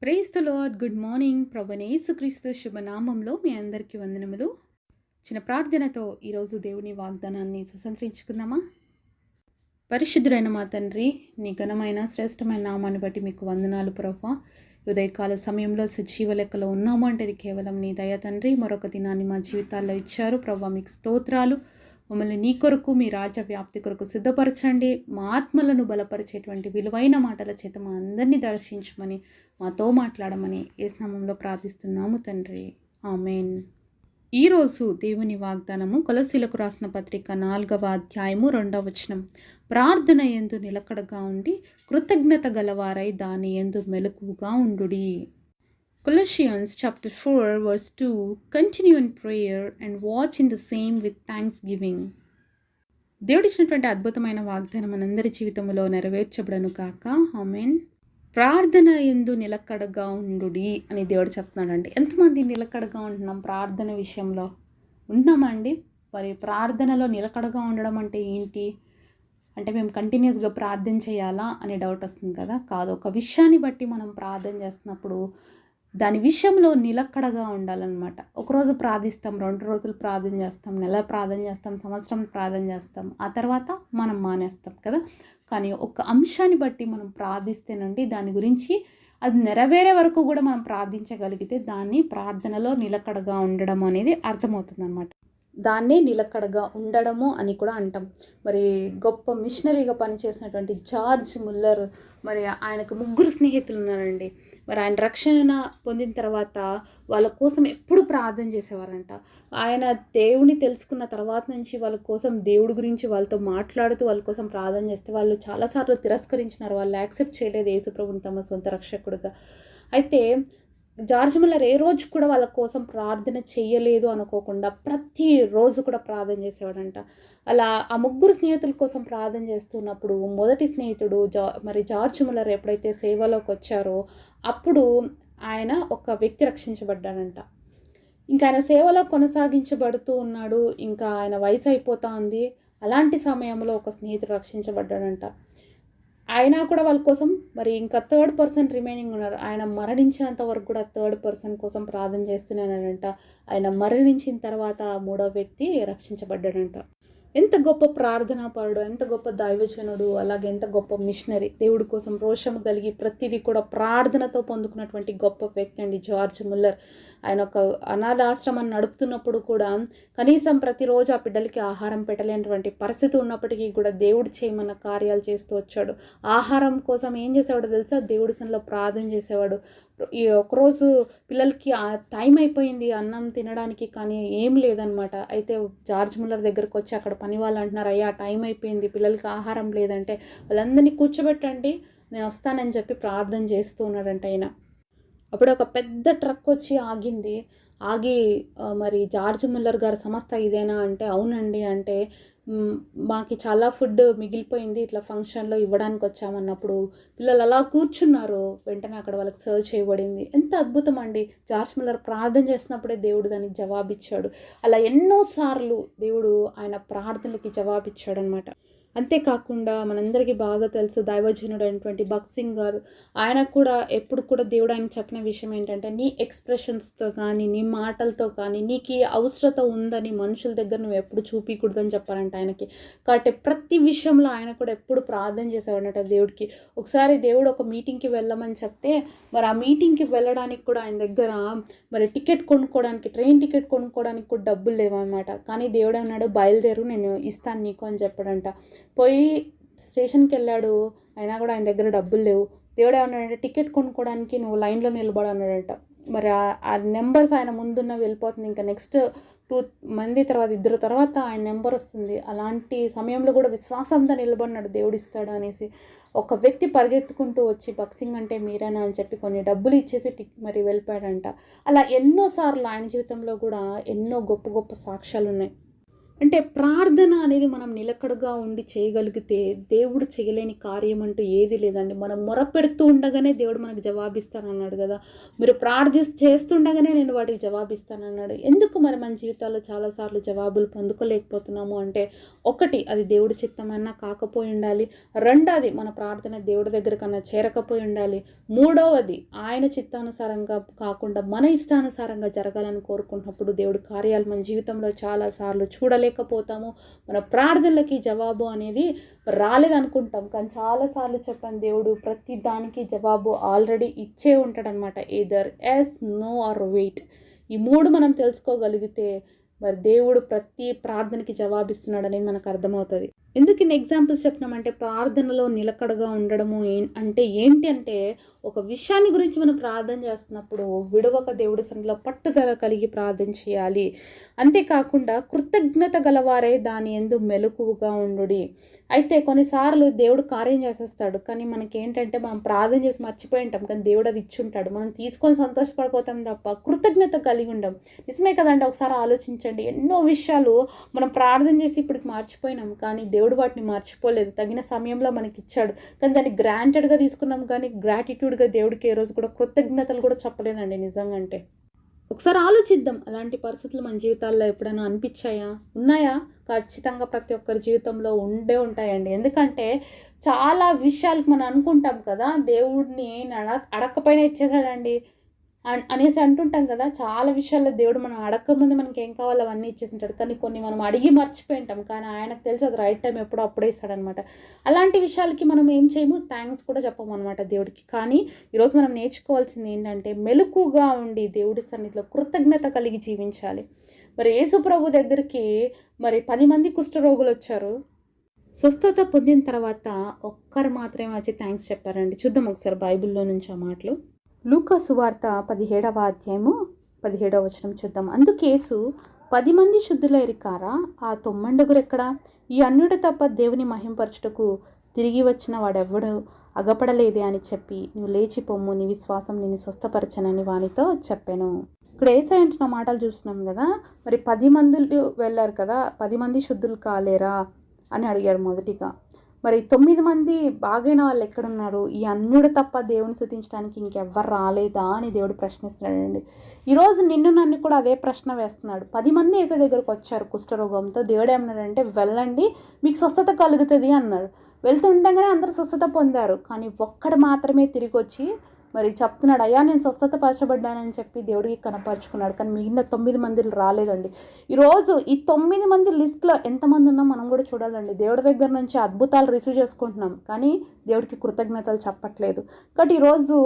Praise the lord. Good morning. ప్రభువైన యేసుక్రీస్తు శుభనామంలో మీ అందరికీ వందనములు. చిన్న ప్రార్థనతో ఈరోజు దేవుని వాగ్దానాన్ని స్వతంత్రించుకుందామా? పరిశుద్ధుడైన మా తండ్రి, నీ ఘనమైన శ్రేష్టమైన నామాన్ని బట్టి మీకు వందనాలు ప్రభువా. ఉదయకాల సమయంలో సజీవ లెక్కలో ఉన్నాము అంటే ఇది కేవలం నీ దయ తండ్రి. మరొక దినాన్ని మా జీవితాల్లో ఇచ్చారు ప్రభువా, మీకు స్తోత్రాలు. మమ్మల్ని నీ కొరకు, మీ రాజ్య వ్యాప్తి కొరకు సిద్ధపరచండి. మా ఆత్మలను బలపరిచేటువంటి విలువైన మాటల చేత మా అందరినీ దర్శించమని, మాతో మాట్లాడమని యేసు నామములో ప్రార్థిస్తున్నాము తండ్రి. ఆమేన్. ఈరోజు దేవుని వాగ్దానము కొలస్సీలకు రాసిన పత్రిక 4వ అధ్యాయము 2వ వచనం. ప్రార్థన యందు నిలకడగా ఉండి కృతజ్ఞత గలవారై దాని యందు మెలకువగా ఉండుడి. Colossians chapter 4 verse 2. Continue in prayer and watch in the same with thanksgiving. దేవుడిచ్చినటువంటి అద్భుతమైన వాగ్దానం మనందరి జీవితంలో నెరవేర్చబడను కాక. ఆమేన్. ప్రార్థన యందు నిలకడగా ఉండుడి అని దేవుడు చెప్తున్నాడండి. ఎంతమంది నిలకడగా ఉంటున్నాం ప్రార్థన విషయంలో? ఉంటున్నామండి. మరి ప్రార్థనలో నిలకడగా ఉండడం అంటే ఏంటి? అంటే మేము కంటిన్యూస్గా ప్రార్థన చేయాలా అనే డౌట్ వస్తుంది కదా. కాదు, ఒక విషయాన్ని బట్టి మనం ప్రార్థన చేస్తున్నప్పుడు దాని విషయంలో నిలకడగా ఉండాలన్నమాట. ఒకరోజు ప్రార్థిస్తాం, 2 రోజులు ప్రార్థన చేస్తాం, నెల ప్రార్థన చేస్తాం, సంవత్సరం ప్రార్థన చేస్తాం, ఆ తర్వాత మనం మానేస్తాం కదా. కానీ ఒక అంశాన్ని బట్టి మనం ప్రార్థిస్తేనండి, దాని గురించి అది నెరవేరే వరకు కూడా మనం ప్రార్థించగలిగితే దాన్ని ప్రార్థనలో నిలకడగా ఉండడం అనేది అర్థమవుతుంది అన్నమాట. దాన్నే నిలకడగా ఉండడము అని కూడా అంటాం. మరి గొప్ప మిషనరీగా పనిచేసినటువంటి జార్జ్ ముల్లర్, మరి ఆయనకు 3 స్నేహితులు ఉన్నారండి. మరి ఆయన రక్షణ పొందిన తర్వాత వాళ్ళ కోసం ఎప్పుడు ప్రార్థన చేసేవారంట. ఆయన దేవుని తెలుసుకున్న తర్వాత నుంచి వాళ్ళ కోసం దేవుడి గురించి వాళ్ళతో మాట్లాడుతూ వాళ్ళ కోసం ప్రార్థన చేస్తే వాళ్ళు చాలాసార్లు తిరస్కరించినారు. వాళ్ళు యాక్సెప్ట్ చేయలేదు యేసుప్రభుని తమ సొంత రక్షకుడిగా. అయితే జార్జ్ ముల్లర్ ఏ రోజు కూడా వాళ్ళ కోసం ప్రార్థన చెయ్యలేదు అనుకోకుండా ప్రతిరోజు కూడా ప్రార్థన చేసేవాడంట. అలా ఆ 3 స్నేహితుల కోసం ప్రార్థన చేస్తున్నప్పుడు మొదటి స్నేహితుడు మరి జార్జ్ ముల్లర్ ఎప్పుడైతే సేవలోకి వచ్చారో అప్పుడు ఆయన ఒక వ్యక్తి రక్షించబడ్డాడంట. ఇంకా ఆయన సేవలో కొనసాగించబడుతూ ఉన్నాడు. ఇంకా ఆయన వయసు అయిపోతా ఉంది. అలాంటి సమయంలో ఒక స్నేహితుడు రక్షించబడ్డాడంట. అయినా కూడా వాళ్ళ కోసం మరి ఇంకా 3rd పర్సన్ రిమైనింగ్ ఉన్నారు. ఆయన మరణించేంత వరకు కూడా 3rd పర్సన్ కోసం ప్రార్థన చేస్తున్నాడంట. ఆయన మరణించిన తర్వాత 3వ వ్యక్తి రక్షించబడ్డాడంట. ఎంత గొప్ప ప్రార్థనా పరుడు, ఎంత గొప్ప దైవజనుడు, అలాగే ఎంత గొప్ప మిషనరీ. దేవుడి కోసం రోషం కలిగి ప్రతిదీ కూడా ప్రార్థనతో పొందుకున్నటువంటి గొప్ప వ్యక్తి అండి జార్జ్ ముల్లర్. ఆయన ఒక అనాథాశ్రమాన్ని నడుపుతున్నప్పుడు కూడా కనీసం ప్రతిరోజు ఆ బిడ్డలకి ఆహారం పెట్టలేనటువంటి పరిస్థితి ఉన్నప్పటికీ కూడా దేవుడు చేయమన్న కార్యాలు చేస్తూ వచ్చాడు. ఆహారం కోసం ఏం చేసేవాడు తెలుసా? దేవుడి సన్నిధిలో ప్రార్థన చేసేవాడు. ఈ ఒకరోజు పిల్లలకి ఆ టైం అయిపోయింది అన్నం తినడానికి, కానీ ఏం లేదనమాట. అయితే జార్జ్ ముల్లర్ దగ్గరకు వచ్చి అక్కడ పని వాళ్ళు అంటున్నారు, అయ్యా టైం అయిపోయింది, పిల్లలకి ఆహారం లేదంటే వాళ్ళందరినీ కూర్చోబెట్టండి, నేను వస్తానని చెప్పి ప్రార్థన చేస్తూ ఉన్నాడంట ఆయన. అప్పుడు ఒక పెద్ద ట్రక్ వచ్చి ఆగింది. ఆగి మరి జార్జ్ ముల్లర్ గారి సంస్థ ఇదేనా అంటే అవునండి అంటే, మాకు చాలా ఫుడ్ మిగిలిపోయింది, ఇట్లా ఫంక్షన్లో ఇవ్వడానికి వచ్చామన్నప్పుడు పిల్లలు అలా కూర్చున్నారు. వెంటనే అక్కడ వాళ్ళకి సర్వ్ చేయబడింది. ఎంత అద్భుతం అండి! జార్జ్ ముల్లర్ ప్రార్థన చేసినప్పుడే దేవుడు దానికి జవాబిచ్చాడు. అలా ఎన్నోసార్లు దేవుడు ఆయన ప్రార్థనలకి జవాబిచ్చాడు అనమాట. అంతేకాకుండా మనందరికీ బాగా తెలుసు దైవజనుడు అయినటువంటి భక్త్ సింగ్ గారు. ఆయనకు కూడా ఎప్పుడు కూడా దేవుడు ఆయన చెప్పిన విషయం ఏంటంటే, నీ ఎక్స్ప్రెషన్స్తో కానీ నీ మాటలతో కానీ నీకు ఈ అవసరత ఉందని మనుషుల దగ్గర నువ్వు ఎప్పుడు చూపించకూడదని చెప్పారంట ఆయనకి. కాబట్టి ప్రతి విషయంలో ఆయన కూడా ఎప్పుడు ప్రార్థన చేసేవాడట దేవుడికి. ఒకసారి దేవుడు ఒక మీటింగ్కి వెళ్ళమని చెప్తే మరి ఆ మీటింగ్కి వెళ్ళడానికి కూడా ఆయన దగ్గర మరి టికెట్ కొనుక్కోవడానికి, ట్రైన్ టికెట్ కొనుక్కోవడానికి కూడా డబ్బులు లేవన్నమాట. కానీ దేవుడు అన్నాడు, బయలుదేరు, నేను ఇస్తాను నీకు అని చెప్పాడంట. పోయి స్టేషన్కి వెళ్ళాడు, అయినా కూడా ఆయన దగ్గర డబ్బులు లేవు. దేవుడు ఏమన్నాడంటే, టికెట్ కొనుక్కోవడానికి నువ్వు లైన్లో నిలబడు అన్నాడంట. మరి ఆ నెంబర్స్ ఆయన ముందున్న వెళ్ళిపోతుంది. ఇంకా నెక్స్ట్ 2 మంది తర్వాత 2 తర్వాత ఆయన నెంబర్ వస్తుంది. అలాంటి సమయంలో కూడా విశ్వాసంతో నిలబడినాడు, దేవుడు ఇస్తాడు అనేసి. ఒక వ్యక్తి పరిగెత్తుకుంటూ వచ్చి భక్త్ సింగ్ అంటే మీరేనా అని చెప్పి కొన్ని డబ్బులు ఇచ్చేసి మరి వెళ్ళిపోయాడంట. అలా ఎన్నోసార్లు ఆయన జీవితంలో కూడా ఎన్నో గొప్ప గొప్ప సాక్ష్యాలు ఉన్నాయి. అంటే ప్రార్థన అనేది మనం నిలకడగా ఉండి చేయగలిగితే దేవుడు చేయలేని కార్యం అంటూ ఏది లేదండి. మనం మొరపెడుతూ ఉండగానే దేవుడు మనకు జవాబిస్తానన్నాడు కదా! మీరు చేస్తుండగానే నేను వాటికి జవాబిస్తానన్నాడు. ఎందుకు మరి మన జీవితాల్లో చాలాసార్లు జవాబులు పొందుకోలేకపోతున్నాము అంటే, ఒకటి అది దేవుడి చిత్తమన్నా కాకపోయి ఉండాలి. రెండోది మన ప్రార్థన దేవుడి దగ్గర కన్నా చేరకపోయి ఉండాలి. మూడవది ఆయన చిత్తానుసారంగా కాకుండా మన ఇష్టానుసారంగా జరగాలని కోరుకున్నప్పుడు దేవుడి కార్యాలు మన జీవితంలో చాలాసార్లు చూడలేకపోతాము. మన ప్రార్థనలకి జవాబు అనేది రాలేదనుకుంటాం. కానీ చాలాసార్లు చెప్పాను, దేవుడు ప్రతి దానికి జవాబు ఆల్రెడీ ఇచ్చే ఉంటాడనమాట. Either yes, no or wait. ఈ మూడు మనం తెలుసుకోగలిగితే మరి దేవుడు ప్రతి ప్రార్థనకి జవాబిస్తున్నాడు అనేది మనకు అర్థమవుతుంది. ఎందుకు ఇన్ని ఎగ్జాంపుల్స్ చెప్తున్నామంటే, ప్రార్థనలో నిలకడగా ఉండడము అంటే ఏంటి అంటే, ఒక విషయాన్ని గురించి మనం ప్రార్థన చేస్తున్నప్పుడు విడవక దేవుడి సన్నిధిలో పట్టుదల కలిగి ప్రార్థన చేయాలి. అంతేకాకుండా కృతజ్ఞత గలవారే దాని యందు మెలకువగా ఉండుడి. అయితే కొన్నిసార్లు దేవుడు కార్యం చేసేస్తాడు, కానీ మనకేంటంటే మనం ప్రార్థన చేసి మర్చిపోయి ఉంటాం, కానీ దేవుడు అది ఇచ్చుంటాడు. మనం తీసుకొని సంతోషపడిపోతాం తప్ప కృతజ్ఞత కలిగి ఉండం. నిజమే కదండి. ఒకసారి ఆలోచించండి, ఎన్నో విషయాలు మనం ప్రార్థన చేసి ఇప్పటికి మర్చిపోయినాం, కానీ దేవుడు వాటిని మర్చిపోలేదు. తగిన సమయంలో మనకి ఇచ్చాడు, కానీ దాన్ని గ్రాంటెడ్గా తీసుకున్నాం, కానీ గ్రాటిట్యూడ్గా దేవుడికి ఏ రోజు కూడా కృతజ్ఞతలు కూడా చెప్పలేదండి నిజంగా. అంటే ఒకసారి ఆలోచిద్దాం, అలాంటి పరిస్థితులు మన జీవితాల్లో ఎప్పుడైనా అనిపించాయా? ఉన్నాయా? ఖచ్చితంగా ప్రతి ఒక్కరి జీవితంలో ఉండే ఉంటాయండి. ఎందుకంటే చాలా విషయాలకు మనం అనుకుంటాం కదా, దేవుడిని అడగకపోయినా ఇచ్చేసాడండి అనేసి అంటుంటాం కదా. చాలా విషయాల్లో దేవుడు మనం అడగకముందు మనకి ఏం కావాలో అవన్నీ ఇచ్చేసింటాడు, కానీ కొన్ని మనం అడిగి మర్చిపోయింటాం, కానీ ఆయనకు తెలిసి అది రైట్ టైం ఎప్పుడో అప్పుడే ఇస్తాడనమాట. అలాంటి విషయాలకి మనం ఏం చేయము, థ్యాంక్స్ కూడా చెప్పము అనమాట దేవుడికి. కానీ ఈరోజు మనం నేర్చుకోవాల్సింది ఏంటంటే, మెలకుగా ఉండి దేవుడి సన్నిధిలో కృతజ్ఞత కలిగి జీవించాలి. మరి యేసు ప్రభు దగ్గరికి మరి 10 మంది కుష్ఠరోగులు వచ్చారు. స్వస్థత పొందిన తర్వాత ఒక్కరు మాత్రమే వచ్చి థ్యాంక్స్ చెప్పారండి. చూద్దాం ఒకసారి బైబిల్లో నుంచి ఆ మాటలు. లూకా సువార్త 17వ అధ్యాయము 17వ వచనం చూద్దాం. అందుకు యేసు, 10 మంది శుద్ధులైరి కారా, ఆ 9 ఎక్కడా? ఈ అన్యుడు తప్ప దేవుని మహింపరచుటకు తిరిగి వచ్చిన వాడెవ్వడు అగపడలేదే అని చెప్పి, నువ్వు లేచి పొమ్ము, నీ విశ్వాసం నిన్ను స్వస్థపరచనని వానితో చెప్పాను. ఇక్కడ యేసయ్య అంటున్న మాటలు చూస్తున్నాం కదా. మరి 10 మంది వెళ్ళారు కదా, 10 మంది శుద్ధులు కాలేరా అని అడిగాడు మొదటిగా. మరి 9 మంది బాగైన వాళ్ళు ఎక్కడున్నారు? ఈ అన్యుడు తప్ప దేవుని స్తుతించడానికి ఇంకెవ్వరు రాలేదా అని దేవుడు ప్రశ్నిస్తున్నాడండి. ఈరోజు నిన్ను నన్ను కూడా అదే ప్రశ్న వేస్తున్నాడు. 10 మంది యేసయ్య దగ్గరకు వచ్చారు కుష్ఠరోగంతో. దేవుడు ఏమన్నాడంటే, వెళ్ళండి, మీకు స్వస్థత కలుగుతుంది అన్నాడు. వెళ్తుండగానే అందరూ స్వస్థత పొందారు, కానీ ఒక్కడు మాత్రమే తిరిగి వచ్చి మరి చెప్తున్నాడు, అయ్యా నేను స్వస్థతపరచబడ్డానని చెప్పి దేవుడికి కనపరుచుకున్నాడు. కానీ మిగిలిన 9 మంది రాలేదండి. ఈరోజు ఈ 9 మంది లిస్ట్లో ఎంతమంది ఉన్నాం మనం కూడా చూడాలండి. దేవుడి దగ్గర నుంచి అద్భుతాలు రిసీవ్ చేసుకుంటున్నాం, కానీ దేవుడికి కృతజ్ఞతలు చెప్పట్లేదు. కాబట్టి ఈరోజు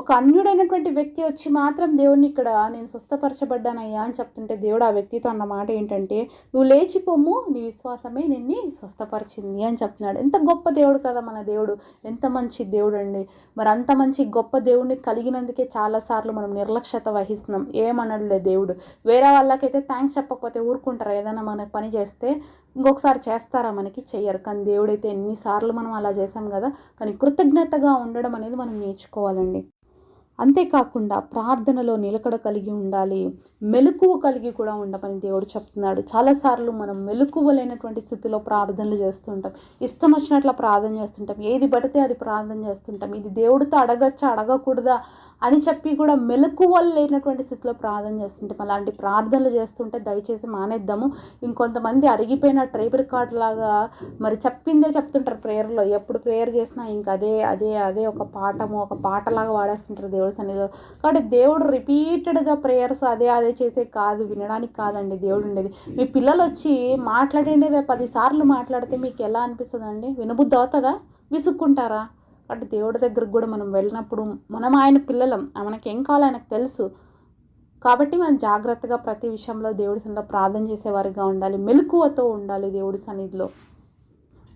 ఒక అన్యుడైనటువంటి వ్యక్తి వచ్చి మాత్రం దేవుడిని ఇక్కడ నేను స్వస్థపరచబడ్డానయ్యా అని చెప్తుంటే, దేవుడు ఆ వ్యక్తితో అన్న మాట ఏంటంటే, నువ్వు లేచిపోము, నీ విశ్వాసమే నిన్ను స్వస్థపరిచింది అని చెప్తున్నాడు. ఎంత గొప్ప దేవుడు కదా మన దేవుడు, ఎంత మంచి దేవుడు అండి. మరి అంత మంచి గొప్ప దేవుడిని కలిగినందుకే చాలాసార్లు మనం నిర్లక్ష్యత వహిస్తున్నాం. ఏమనడులే దేవుడు. వేరే వాళ్ళకైతే థ్యాంక్స్ చెప్పకపోతే ఊరుకుంటారా? ఏదైనా మన పని చేస్తే ఇంకొకసారి చేస్తారా? మనకి చెయ్యరు. కానీ దేవుడైతే ఎన్నిసార్లు మనం అలా చేసాం కదా. కానీ కృతజ్ఞతగా ఉండడం అనేది మనం నేర్చుకోవాలండి. అంతేకాకుండా ప్రార్థనలో నిలకడ కలిగి ఉండాలి, మెలకువ కలిగి కూడా ఉండమని దేవుడు చెప్తున్నాడు. చాలాసార్లు మనం మెలకువ లేనటువంటి స్థితిలో ప్రార్థనలు చేస్తుంటాం, ఇష్టం వచ్చినట్లు ప్రార్థన చేస్తుంటాం, ఏది పడితే అది ప్రార్థన చేస్తుంటాం. ఇది దేవుడితో అడగచ్చా అడగకూడదా అని చెప్పి కూడా మెలకువ లేనటువంటి స్థితిలో ప్రార్థన చేస్తుంటాం. అలాంటి ప్రార్థనలు చేస్తుంటే దయచేసి మానేద్దాము. ఇంకొంతమంది అరిగిపోయిన ట్రేప్ రికార్డ్ లాగా మరి చెప్పిందే చెప్తుంటారు ప్రేయర్లో. ఎప్పుడు ప్రేయర్ చేసినా ఇంక అదే అదే అదే ఒక పాటలాగా వాడేస్తుంటారు దేవుడి సన్నిధిలో. కాబట్టి దేవుడు రిపీటెడ్గా ప్రేయర్స్ అదే అదే చేసే కాదు, వినడానికి కాదండి దేవుడు ఉండేది. మీ పిల్లలు వచ్చి మాట్లాడేదే 10 సార్లు మాట్లాడితే మీకు ఎలా అనిపిస్తుంది అండి? వినబుద్ధి అవుతుందా? విసుక్కుంటారా? కాబట్టి దేవుడి దగ్గరకు కూడా మనం వెళ్ళినప్పుడు మనం ఆయన పిల్లలం, మనకి ఏం కావాలో ఆయనకు తెలుసు. కాబట్టి మనం జాగ్రత్తగా ప్రతి విషయంలో దేవుడి సన్నిధిలో ప్రార్థన చేసేవారిగా ఉండాలి, మెలకువతో ఉండాలి దేవుడి సన్నిధిలో.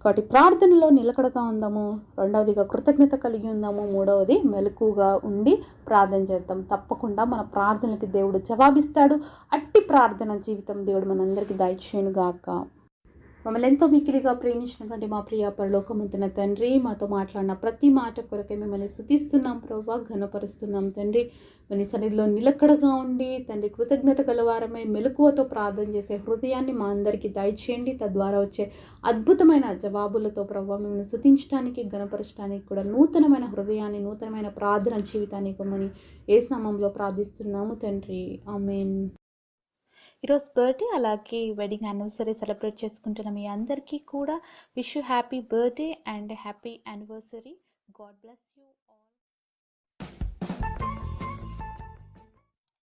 కాబట్టి ప్రార్థనలో నిలకడగా ఉందాము, రెండవదిగా కృతజ్ఞత కలిగి ఉందాము, మూడవది మెలకువగా ఉండి ప్రార్థన చేద్దాం. తప్పకుండా మన ప్రార్థనలకి దేవుడు జవాబిస్తాడు. అట్టి ప్రార్థన జీవితం దేవుడు మనందరికీ దయచేయునుగాక. మమ్మల్ని ఎంతో మిక్కిలిగా ప్రేమించినటువంటి మా ప్రియ పరలోకమంతున తండ్రి, మాతో మాట్లాడిన ప్రతి మాట కొరకే మిమ్మల్ని స్తుతిస్తున్నాం ప్రభా, ఘనపరుస్తున్నాం తండ్రి. మీ సన్నిధిలో నిలకడగా ఉండి తండ్రి కృతజ్ఞత గలవారమై మెలకువతో ప్రార్థన చేసే హృదయాన్ని మా అందరికీ దయచేయండి. తద్వారా వచ్చే అద్భుతమైన జవాబులతో ప్రభా మిమ్మల్ని స్తుతించడానికి, ఘనపరచడానికి కూడా నూతనమైన హృదయాన్ని, నూతనమైన ప్రార్థన జీవితాన్ని ఇవ్వమని యేసు నామములో ప్రార్థిస్తున్నాము తండ్రి. ఆమేన్. ఈరోజు బర్త్డే అలాగే వెడ్డింగ్ యానివర్సరీ సెలబ్రేట్ చేసుకుంటున్న మీ అందరికీ కూడా wish you happy birthday and happy anniversary. God bless you.